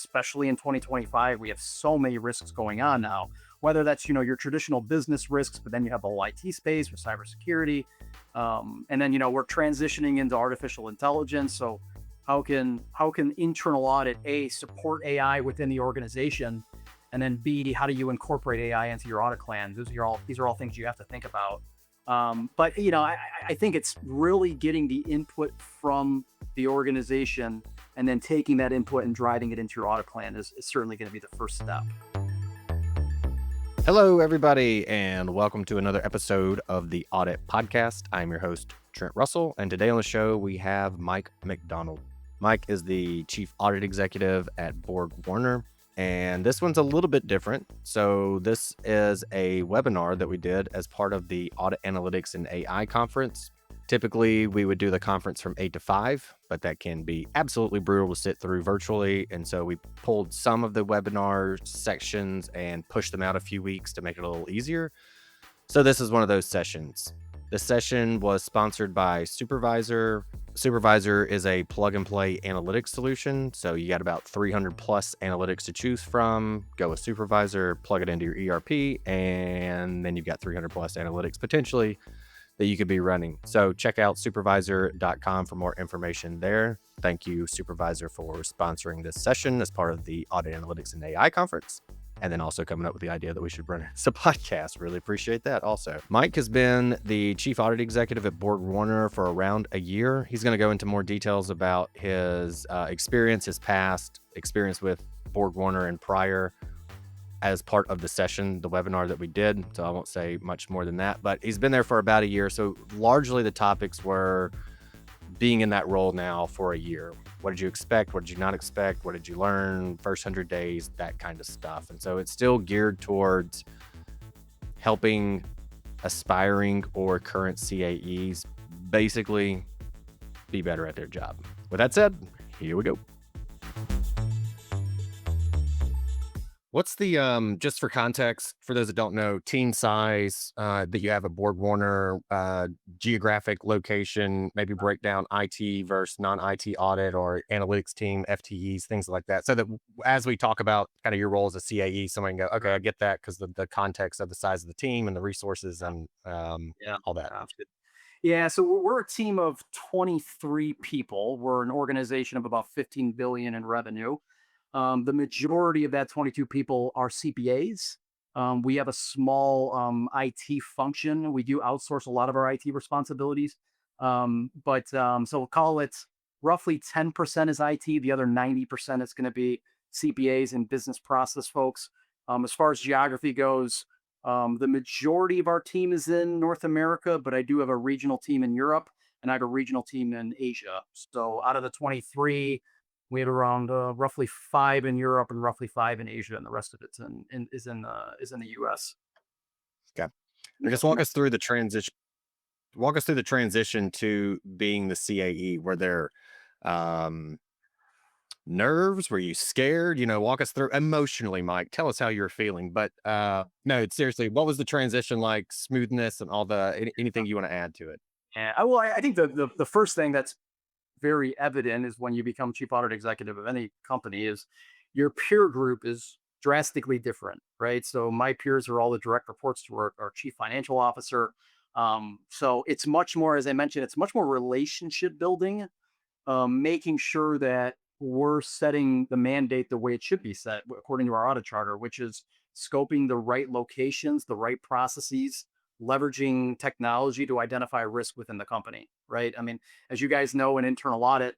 especially in 2025, we have so many risks going on now, whether that's, your traditional business risks, but then you have the whole IT space with cybersecurity. And then, we're transitioning into artificial intelligence. So how can internal audit A support AI within the organization? And then B, how do you incorporate AI into your audit plan? These are all things you have to think about. But I think it's really getting the input from the organization and then taking that input and driving it into your audit plan is certainly going to be the first step. Hello, everybody, and welcome to another episode of the Audit Podcast. I'm your host, Trent Russell, and today on the show, we have Mike McDonald. Mike is the Chief Audit Executive at BorgWarner, and this one's a little bit different. So this is a webinar that we did as part of the Audit Analytics and AI conference. Typically, we would do the conference from 8 to 5, but that can be absolutely brutal to sit through virtually. And so we pulled some of the webinar sections and pushed them out a few weeks to make it a little easier. So this is one of those sessions. The session was sponsored by Supervisor. Supervisor is a plug and play analytics solution. So you got about 300 plus analytics to choose from. Go with Supervisor, plug it into your ERP, and then you've got 300 plus analytics potentially that you could be running. So check out supervisor.com for more information there. Thank you, Supervisor, for sponsoring this session as part of the Audit Analytics and AI conference. And then also coming up with the idea that we should run as a podcast. Really appreciate that also. Mike has been the Chief Audit Executive at BorgWarner for around a year. He's going to go into more details about his experience, his past experience with BorgWarner and prior as part of the session, the webinar that we did. So I won't say much more than that, but he's been there for about a year. So largely the topics were being in that role now for a year. What did you expect? What did you not expect? What did you learn? First 100 days, that kind of stuff. And so it's still geared towards helping aspiring or current CAEs basically be better at their job. With that said, here we go. What's the, just for context, for those that don't know, team size that you have a BorgWarner, geographic location, maybe break down IT versus non-IT audit or analytics team, FTEs, things like that. So that as we talk about kind of your role as a CAE, someone can go, okay, I get that because the context of the size of the team and the resources and Yeah. all that. Yeah, so we're a team of 23 people. We're an organization of about 15 billion in revenue. The majority of that 22 people are CPAs. We have a small IT function. We do outsource a lot of our IT responsibilities. So we'll call it roughly 10% is IT. The other 90% is going to be CPAs and business process folks. As far as geography goes, the majority of our team is in North America, but I do have a regional team in Europe and I have a regional team in Asia. So out of the 23, we have around roughly 5 in Europe and roughly 5 in Asia, and the rest of it's in the US. Okay. Now just walk us through the transition. Walk us through the transition to being the CAE. Were there um, nerves? Were you scared? Walk us through emotionally, Mike. Tell us how you're feeling. But no, seriously, what was the transition like? Smoothness and all anything you want to add to it? And I think the first thing that's very evident is when you become chief audit executive of any company is your peer group is drastically different, right? So my peers are all the direct reports to our chief financial officer. So it's much more, as I mentioned, it's much more relationship building, making sure that we're setting the mandate the way it should be set according to our audit charter, which is scoping the right locations, the right processes, leveraging technology to identify risk within the company, right? I mean, as you guys know, in internal audit,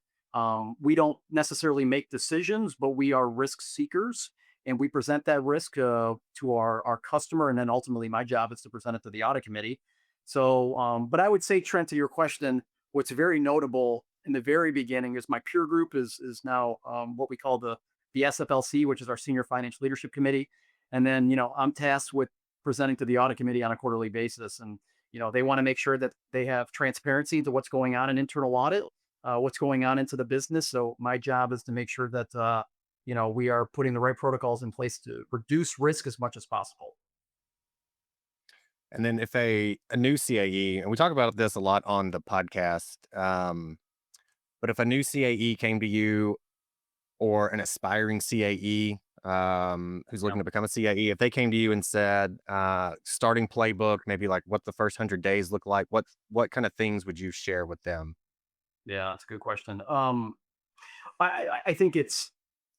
we don't necessarily make decisions, but we are risk seekers and we present that risk to our customer. And then ultimately, my job is to present it to the audit committee. So, but I would say, Trent, to your question, what's very notable in the very beginning is my peer group is now what we call the SFLC, which is our Senior Financial Leadership Committee. And then, I'm tasked with presenting to the audit committee on a quarterly basis. And, they want to make sure that they have transparency into what's going on in internal audit, what's going on into the business. So my job is to make sure that, we are putting the right protocols in place to reduce risk as much as possible. And then if a new CAE, and we talk about this a lot on the podcast, but if a new CAE came to you or an aspiring CAE who's looking to become a CAE, if they came to you and said, starting playbook, maybe like what the first 100 days look like, what kind of things would you share with them? Yeah, that's a good question. I think it's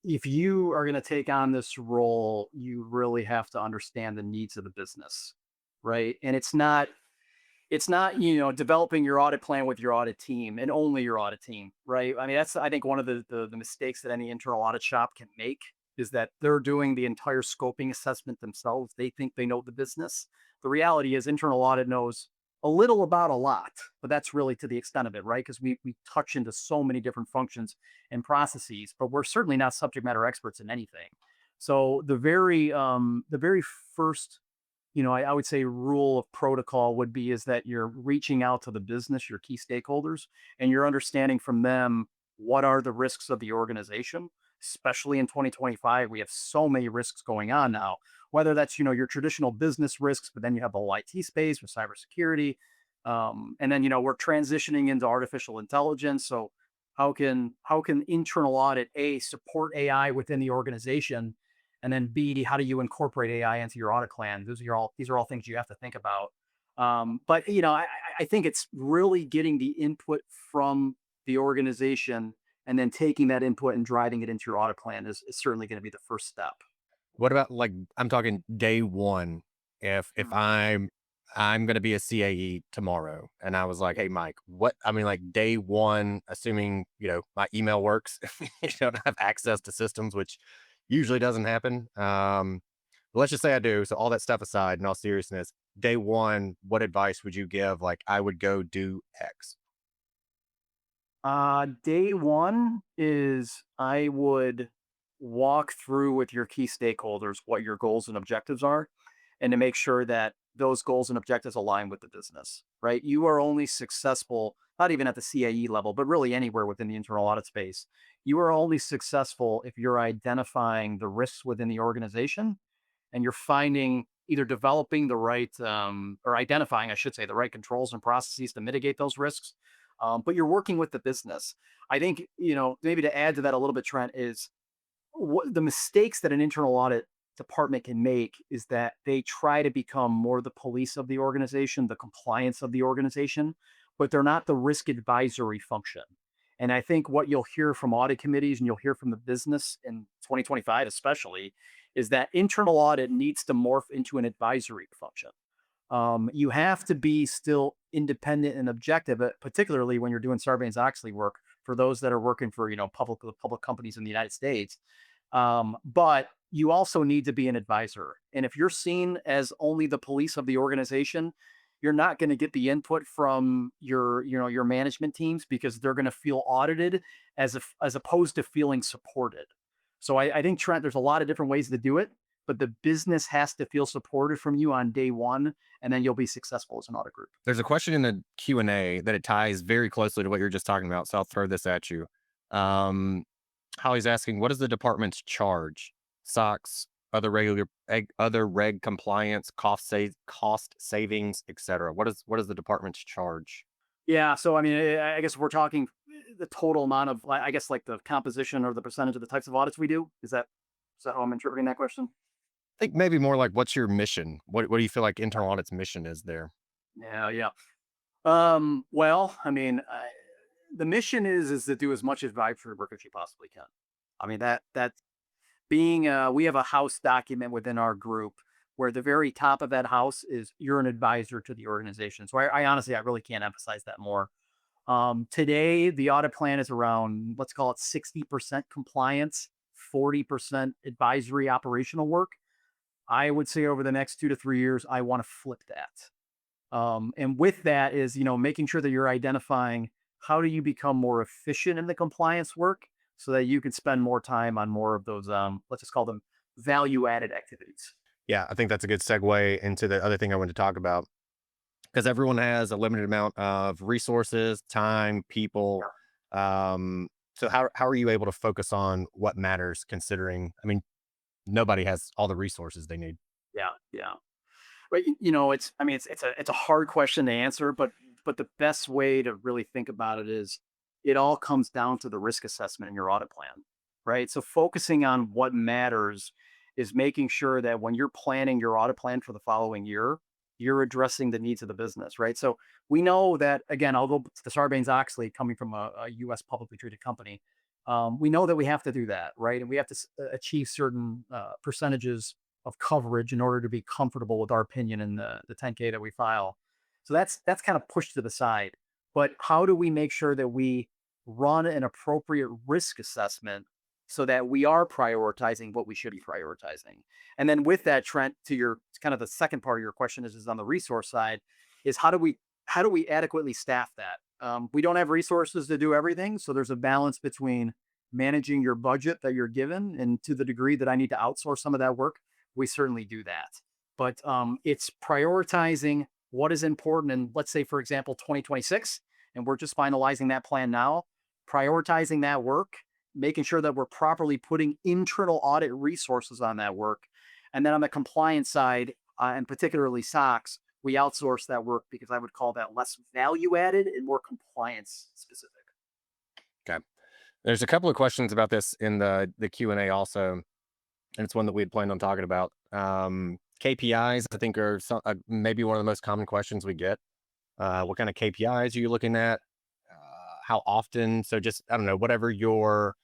if you are going to take on this role, you really have to understand the needs of the business, right? And it's not developing your audit plan with your audit team and only your audit team, right? I mean, that's I think one of the mistakes that any internal audit shop can make is that they're doing the entire scoping assessment themselves. They think they know the business. The reality is internal audit knows a little about a lot, but that's really to the extent of it, right? Because we touch into so many different functions and processes, but we're certainly not subject matter experts in anything. So the very first I would say rule of protocol would be is that you're reaching out to the business, your key stakeholders, and you're understanding from them what are the risks of the organization. Especially in 2025, we have so many risks going on now. Whether that's your traditional business risks, but then you have the whole IT space with cybersecurity, and then we're transitioning into artificial intelligence. So how can internal audit support AI within the organization, and then B, how do you incorporate AI into your audit plan? These are all things you have to think about. But I think it's really getting the input from the organization and then taking that input and driving it into your audit plan is certainly going to be the first step. What about like I'm talking day one? If Mm. I'm gonna be a CAE tomorrow and I was like, hey Mike, what I mean like day one, assuming my email works, you don't have access to systems, which usually doesn't happen. But let's just say I do. So all that stuff aside, in all seriousness, day one, what advice would you give? Like I would go do X. Day one is I would walk through with your key stakeholders what your goals and objectives are, and to make sure that those goals and objectives align with the business, right? You are only successful, not even at the CAE level, but really anywhere within the internal audit space. You are only successful if you're identifying the risks within the organization and you're finding either developing the right or identifying, I should say, the right controls and processes to mitigate those risks. But you're working with the business. I think, maybe to add to that a little bit, Trent, is what the mistakes that an internal audit department can make is that they try to become more the police of the organization, the compliance of the organization, but they're not the risk advisory function. And I think what you'll hear from audit committees and you'll hear from the business in 2025, especially, is that internal audit needs to morph into an advisory function. You have to be still independent and objective, particularly when you're doing Sarbanes-Oxley work for those that are working for public companies in the United States. But you also need to be an advisor. And if you're seen as only the police of the organization, you're not going to get the input from your management teams because they're going to feel audited as opposed to feeling supported. So I think, Trent, there's a lot of different ways to do it, but the business has to feel supported from you on day one, and then you'll be successful as an audit group. There's a question in the Q&A that it ties very closely to what you're just talking about. So I'll throw this at you. Um, Holly's asking, what does the department's charge? SOX, other reg compliance, cost savings, etc. What is the department's charge? Yeah, so I mean, I guess we're talking the total amount of, I guess, like the composition or the percentage of the types of audits we do. Is that how I'm interpreting that question? I think maybe more like what's your mission? What do you feel like internal audit's mission is there? Yeah, yeah. Well, I mean, the mission is to do as much advisory work as you possibly can. I mean that being we have a house document within our group where the very top of that house is you're an advisor to the organization. So I honestly I really can't emphasize that more. Today the audit plan is around, let's call it 60% compliance, 40% advisory operational work. I would say over the next 2 to 3 years, I want to flip that. And with that is, making sure that you're identifying how do you become more efficient in the compliance work so that you can spend more time on more of those, let's just call them value added activities. Yeah, I think that's a good segue into the other thing I wanted to talk about because everyone has a limited amount of resources, time, people. Yeah. So how are you able to focus on what matters considering, I mean, nobody has all the resources they need. Yeah. Yeah. But it's, I mean, it's a hard question to answer, but the best way to really think about it is it all comes down to the risk assessment in your audit plan, right? So focusing on what matters is making sure that when you're planning your audit plan for the following year, you're addressing the needs of the business, right? So we know that again, although the Sarbanes-Oxley coming from a U.S. publicly traded company, we know that we have to do that, right? And we have to achieve certain percentages of coverage in order to be comfortable with our opinion in the 10K that we file. So that's kind of pushed to the side. But how do we make sure that we run an appropriate risk assessment so that we are prioritizing what we should be prioritizing? And then with that, Trent, to your kind of the second part of your question is on the resource side, is how do we adequately staff that? We don't have resources to do everything, so there's a balance between managing your budget that you're given, and to the degree that I need to outsource some of that work, we certainly do that. But it's prioritizing what is important. And let's say, for example, 2026, and we're just finalizing that plan now, prioritizing that work, making sure that we're properly putting internal audit resources on that work. And then on the compliance side, and particularly SOX, we outsource that work because I would call that less value added and more compliance specific. Okay. There's a couple of questions about this in the Q&A also, and it's one that we had planned on talking about. KPIs, I think, are maybe one of the most common questions we get. What kind of KPIs are you looking at? How often? So just, I don't know, whatever your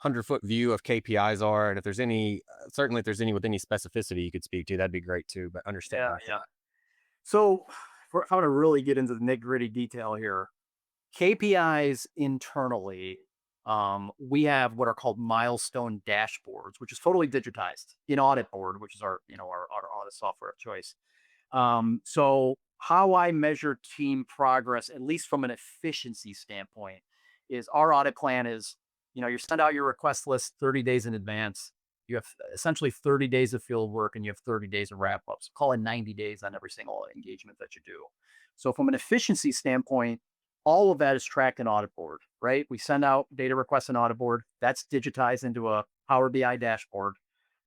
100-foot view of KPIs are. And if there's any, certainly if there's any with any specificity you could speak to, that'd be great too. But Yeah, understand. yeah. So if I want to really get into the nitty gritty detail here, KPIs internally, we have what are called milestone dashboards, which is totally digitized in Audit Board, which is our audit software of choice. So how I measure team progress, at least from an efficiency standpoint, is our audit plan is, you send out your request list 30 days in advance. You have essentially 30 days of field work and you have 30 days of wrap ups. Call it 90 days on every single engagement that you do. So from an efficiency standpoint, all of that is tracked in Audit Board, right? We send out data requests in Audit Board. That's digitized into a Power BI dashboard.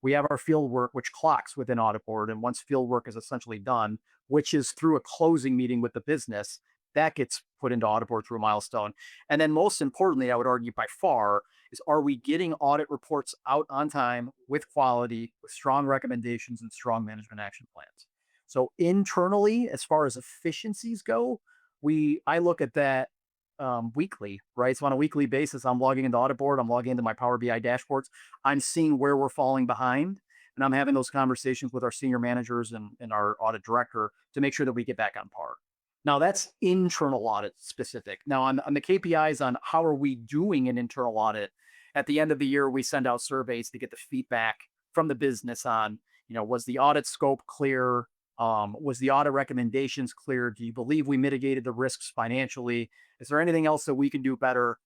We have our field work, which clocks within Audit Board. And once field work is essentially done, which is through a closing meeting with the business, that gets put into Audit Board through a milestone. And then most importantly, I would argue by far, is are we getting audit reports out on time with quality, with strong recommendations and strong management action plans? So internally, as far as efficiencies go, I look at that weekly, right? So on a weekly basis, I'm logging into Audit Board, I'm logging into my Power BI dashboards, I'm seeing where we're falling behind, and I'm having those conversations with our senior managers and our audit director to make sure that we get back on par. Now that's internal audit specific. Now on the KPIs on how are we doing an internal audit, at the end of the year, we send out surveys to get the feedback from the business on, was the audit scope clear? Was the audit recommendations clear? Do you believe we mitigated the risks financially? Is there anything else that we can do better?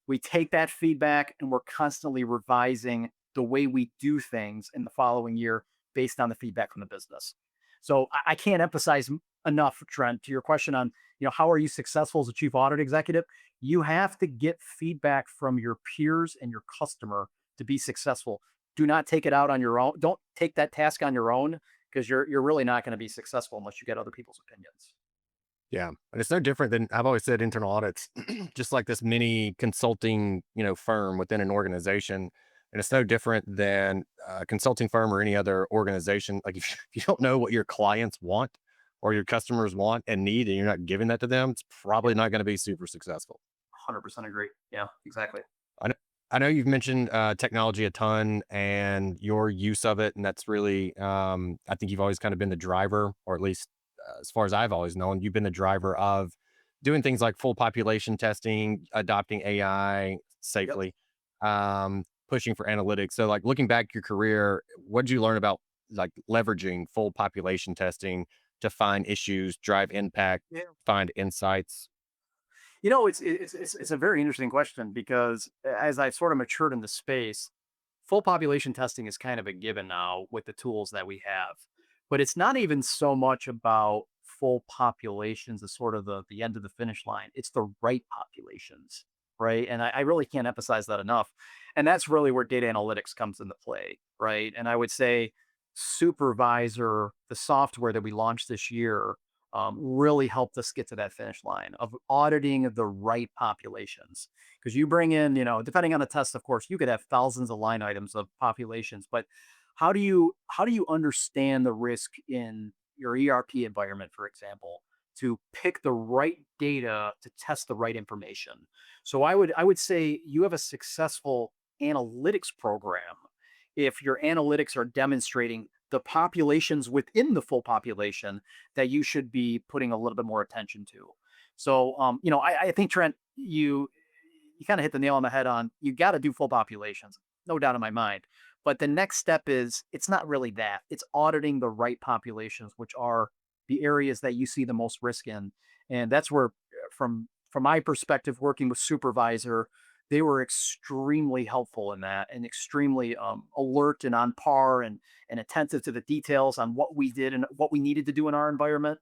We take that feedback and we're constantly revising the way we do things in the following year based on the feedback from the business. So I can't emphasize enough, Trent, to your question on, how are you successful as a chief audit executive? You have to get feedback from your peers and your customer to be successful. Do not take it out on your own. Don't take that task on your own because you're really not going to be successful unless you get other people's opinions. Yeah. And it's no different than I've always said internal audits, just like this mini consulting, firm within an organization. And it's no different than a consulting firm or any other organization. Like if you don't know what your clients want or your customers want and need, and you're not giving that to them, it's probably not going to be super successful. 100% agree. Yeah, exactly. I know, I know you've mentioned technology a ton and your use of it. And that's really, I think you've always kind of been the driver, or at least as far as I've always known, you've been the driver of doing things like full population testing, adopting AI Yep. safely, pushing for analytics. So, like looking back your career, what did you learn about like leveraging full population testing to find issues, drive impact, Yeah. find insights? It's a very interesting question because as I've sort of matured in the space, full population testing is kind of a given now with the tools that we have. But it's not even so much about full populations as sort of the end of the finish line. It's the right populations, right? And I really can't emphasize that enough. And that's really where data analytics comes into play, right? And I would say Supervisor, the software that we launched this year, really helped us get to that finish line of auditing the right populations. Because you bring in, depending on the test, of course, you could have thousands of line items of populations, but how do you understand the risk in your ERP environment, for example, to pick the right data to test the right information? So I would say you have a successful analytics program if your analytics are demonstrating the populations within the full population that you should be putting a little bit more attention to. So, I think Trent, you kind of hit the nail on the head on you got to do full populations, no doubt in my mind. But the next step is it's not really that. It's auditing the right populations, which are the areas that you see the most risk in. And that's where, from my perspective, working with supervisor, they were extremely helpful in that and extremely alert and on par and attentive to the details on what we did and what we needed to do in our environment.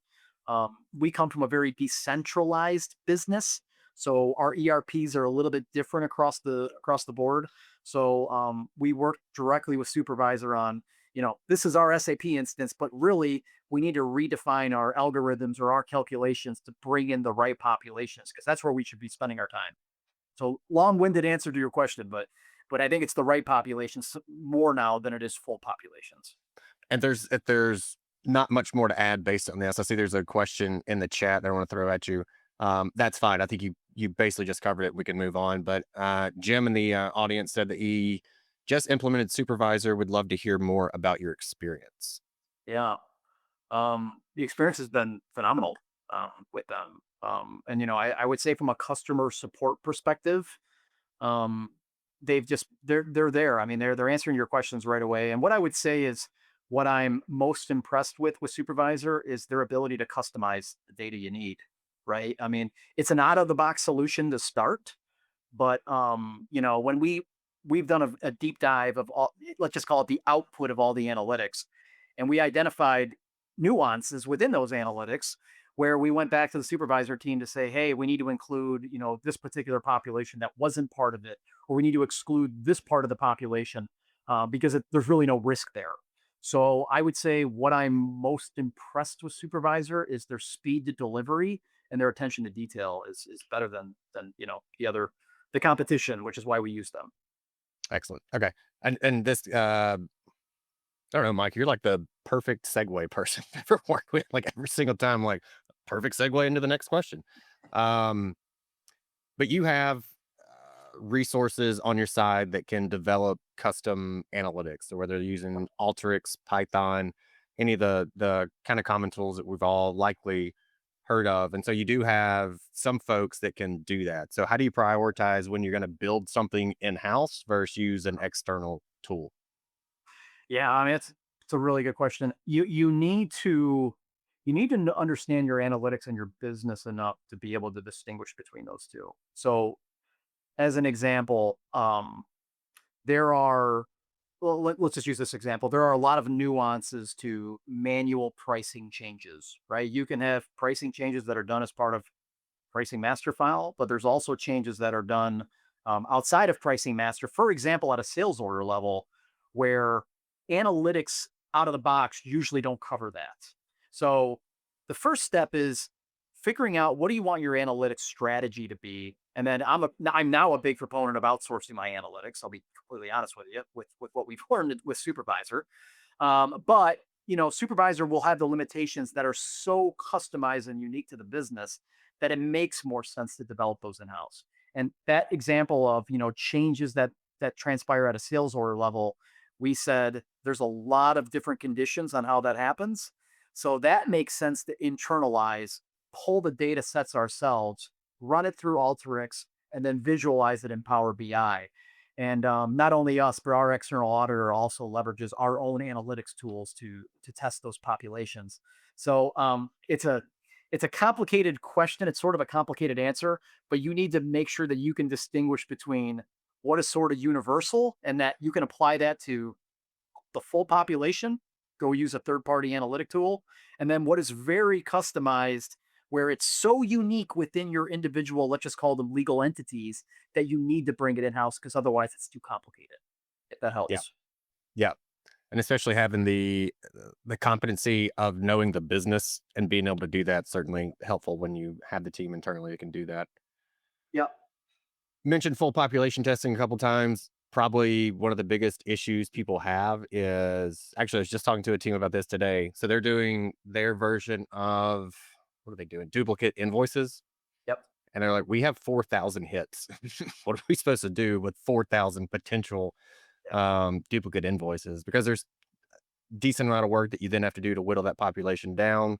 We come from a very decentralized business, so our ERPs are a little bit different across the board. So we work directly with supervisor on, this is our SAP instance, but really we need to redefine our algorithms or our calculations to bring in the right populations because that's where we should be spending our time. So long-winded answer to your question, but I think it's the right populations more now than it is full populations. And if there's not much more to add based on this. I see there's a question in the chat that I want to throw at you. That's fine. I think you basically just covered it. We can move on. But Jim in the audience said that he just implemented supervisor. Would love to hear more about your experience. Yeah. The experience has been phenomenal with them. And I would say from a customer support perspective, um, they're there. I mean, they're answering your questions right away. And what I would say is what I'm most impressed with supervisor is their ability to customize the data you need. Right. I mean, it's an out of the box solution to start, but when we've done a deep dive of all, let's just call it the output of all the analytics, and we identified nuances within those analytics where we went back to the supervisor team to say, hey, we need to include, this particular population that wasn't part of it, or we need to exclude this part of the population because there's really no risk there. So I would say what I'm most impressed with supervisor is their speed to delivery and their attention to detail is better than the competition, which is why we use them. Excellent. Okay. And this I don't know, Mike, you're like the perfect segue person I've ever worked with. Like every single time, like perfect segue into the next question. Um, but you have resources on your side that can develop custom analytics. So whether they're using Alteryx, Python, any of the kind of common tools that we've all likely heard of. And so you do have some folks that can do that. So how do you prioritize when you're going to build something in-house versus use an external tool? Yeah, I mean it's a really good question. You need to understand your analytics and your business enough to be able to distinguish between those two. So as an example, there are let's just use this example. There are a lot of nuances to manual pricing changes, right? You can have pricing changes that are done as part of pricing master file, but there's also changes that are done outside of pricing master. For example, at a sales order level, where analytics out of the box usually don't cover that. So the first step is figuring out what do you want your analytics strategy to be, and then I'm now a big proponent of outsourcing my analytics. I'll be completely honest with you with what we've learned with supervisor. But supervisor will have the limitations that are so customized and unique to the business that it makes more sense to develop those in house. And that example of changes that transpire at a sales order level, we said there's a lot of different conditions on how that happens. So that makes sense to internalize, pull the data sets ourselves, run it through Alteryx, and then visualize it in Power BI. And not only us, but our external auditor also leverages our own analytics tools to test those populations. So it's a complicated question. It's sort of a complicated answer, but you need to make sure that you can distinguish between what is sort of universal and that you can apply that to the full population, go use a third party analytic tool, and then what is very customized, where it's so unique within your individual, let's just call them legal entities, that you need to bring it in house because otherwise it's too complicated, if that Yeah. helps. Yeah. And especially having the competency of knowing the business and being able to do that certainly helpful when you have the team internally that can do that. Yep. Mentioned full population testing a couple times. Probably one of the biggest issues people have is actually I was just talking to a team about this today. So they're doing their version of what are they doing? Duplicate invoices. Yep. And they're like, we have 4,000 hits. What are we supposed to do with 4,000 potential Yeah. duplicate invoices? Because there's decent amount of work that you then have to do to whittle that population down.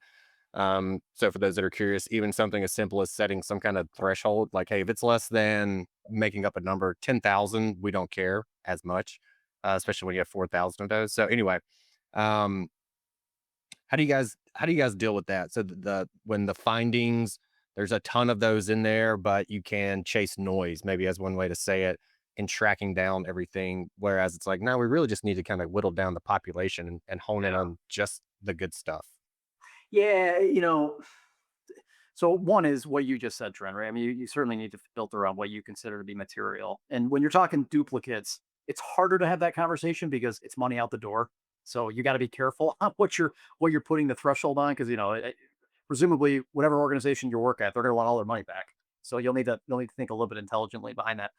So for those that are curious, even something as simple as setting some kind of threshold, like, hey, if it's less than making up a number, 10,000, we don't care as much, especially when you have 4,000 of those. So anyway, um, how do you guys deal with that? So when the findings, there's a ton of those in there, but you can chase noise, maybe as one way to say it, in tracking down everything. Whereas it's like, no, we really just need to kind of whittle down the population and hone in Yeah. on just the good stuff. Yeah. So one is what you just said, Trent, right? I mean, you certainly need to filter on what you consider to be material. And when you're talking duplicates, it's harder to have that conversation because it's money out the door. So you got to be careful on what you're putting the threshold on because presumably whatever organization you work at, they're going to want all their money back. So you'll need to think a little bit intelligently behind that.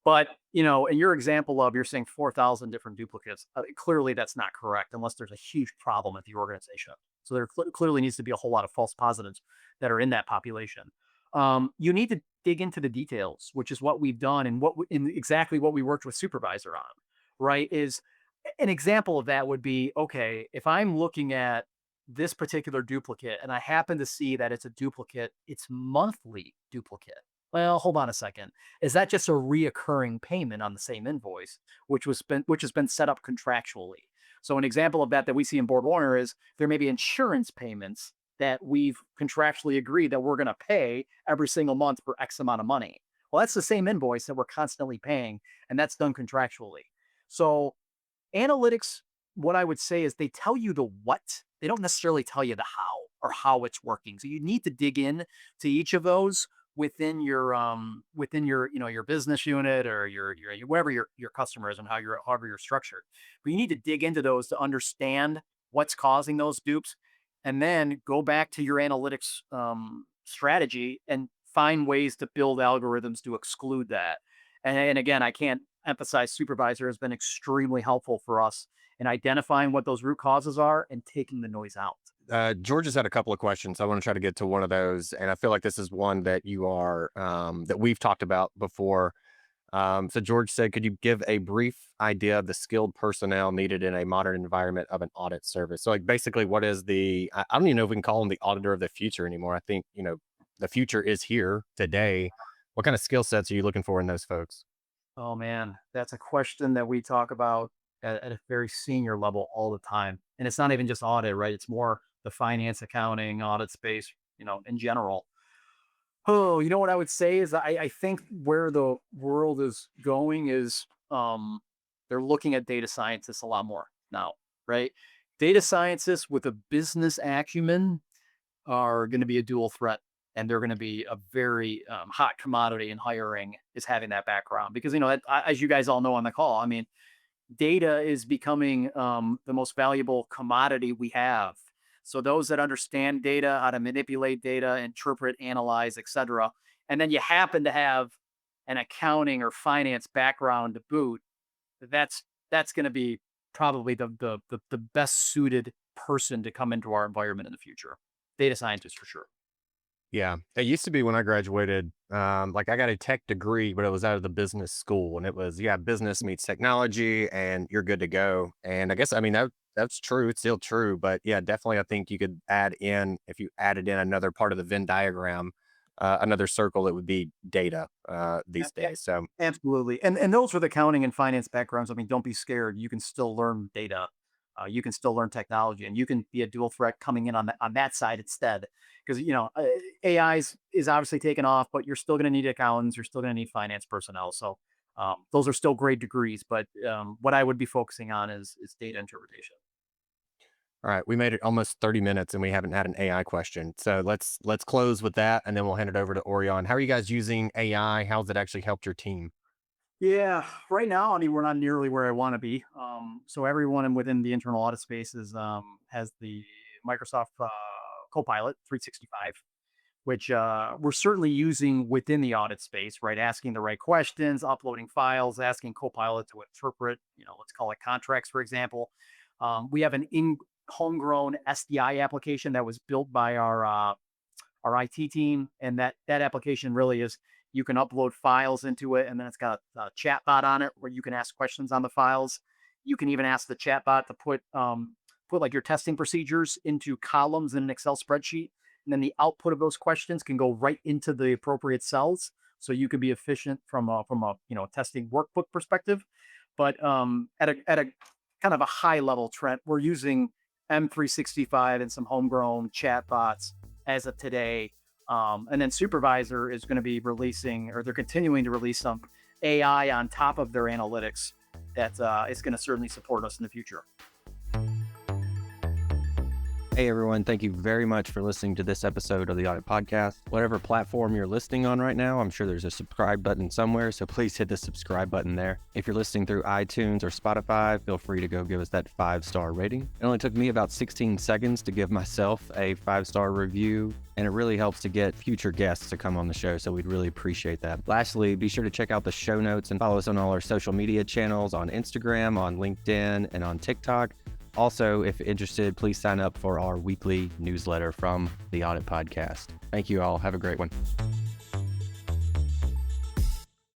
But, in your example of you're saying 4,000 different duplicates, clearly that's not correct unless there's a huge problem at the organization. So there clearly needs to be a whole lot of false positives that are in that population. You need to dig into the details, which is what we've done and exactly what we worked with supervisor on, right? Is an example of that would be, okay, if I'm looking at this particular duplicate and I happen to see that it's a duplicate, it's monthly duplicate. Well, hold on a second. Is that just a reoccurring payment on the same invoice, which has been set up contractually? So an example of that we see in BorgWarner is there may be insurance payments that we've contractually agreed that we're going to pay every single month for X amount of money. Well, that's the same invoice that we're constantly paying, and that's done contractually. So analytics, what I would say is they tell you the what, they don't necessarily tell you the how or how it's working. So you need to dig in to each of those within your your business unit or wherever your customer is and however you're structured. But you need to dig into those to understand what's causing those dupes and then go back to your analytics strategy and find ways to build algorithms to exclude that. And again, I can't emphasize supervisor has been extremely helpful for us in identifying what those root causes are and taking the noise out. George has had a couple of questions. I want to try to get to one of those, and I feel like this is one that you are that we've talked about before. So George said, could you give a brief idea of the skilled personnel needed in a modern environment of an audit service? So like basically what is I don't even know if we can call them the auditor of the future anymore. I think, the future is here today. What kind of skill sets are you looking for in those folks? Oh man, that's a question that we talk about at a very senior level all the time. And it's not even just audit, right? It's more the finance, accounting, audit space, in general. Oh, what I would say is I think where the world is going is they're looking at data scientists a lot more now, right? Data scientists with a business acumen are going to be a dual threat, and they're going to be a very hot commodity in hiring is having that background because as you guys all know on the call, I mean, data is becoming the most valuable commodity we have. So those that understand data, how to manipulate data, interpret, analyze, etc., and then you happen to have an accounting or finance background to boot, that's going to be probably the best suited person to come into our environment in the future. Data scientist for sure. Yeah, it used to be when I graduated, like I got a tech degree, but it was out of the business school, and it was yeah, business meets technology, and you're good to go. And I guess I mean that's true, it's still true, but yeah, definitely I think you could add in if you added in another part of the Venn diagram, another circle, it would be data these Yeah, days. So absolutely. And those with accounting and finance backgrounds, I mean, don't be scared. You can still learn data. You can still learn technology, and you can be a dual threat coming in on that side instead. Because AI is obviously taken off, but you're still going to need accountants. You're still going to need finance personnel. So those are still great degrees. But what I would be focusing on is data interpretation. all right, we made it almost 30 minutes and we haven't had an AI question. So let's close with that and then we'll hand it over to Orion. How are you guys using AI? How's it actually helped your team? Yeah, right now, I mean, we're not nearly where I want to be. So everyone within the internal audit space has the Microsoft Copilot 365, which we're certainly using within the audit space, right? Asking the right questions, uploading files, asking Copilot to interpret, let's call it contracts, for example. We have an homegrown SDI application that was built by our IT team, and that application really is you can upload files into it, and then it's got a chat bot on it where you can ask questions on the files. You can even ask the chat bot to put like your testing procedures into columns in an Excel spreadsheet, and then the output of those questions can go right into the appropriate cells, so you can be efficient from a testing workbook perspective. But at a kind of a high level, Trent, we're using M365 and some homegrown chat bots as of today. And then Supervisor is going to be releasing, or they're continuing to release some AI on top of their analytics that is going to certainly support us in the future. Hey everyone, thank you very much for listening to this episode of the Audit Podcast. Whatever platform you're listening on right now, I'm sure there's a subscribe button somewhere, so please hit the subscribe button there. If you're listening through iTunes or Spotify, feel free to go give us that 5-star rating. It only took me about 16 seconds to give myself a 5-star review, and it really helps to get future guests to come on the show, so we'd really appreciate that. Lastly, be sure to check out the show notes and follow us on all our social media channels on Instagram, on LinkedIn, and on TikTok. Also, if interested, please sign up for our weekly newsletter from the Audit Podcast. Thank you all. Have a great one.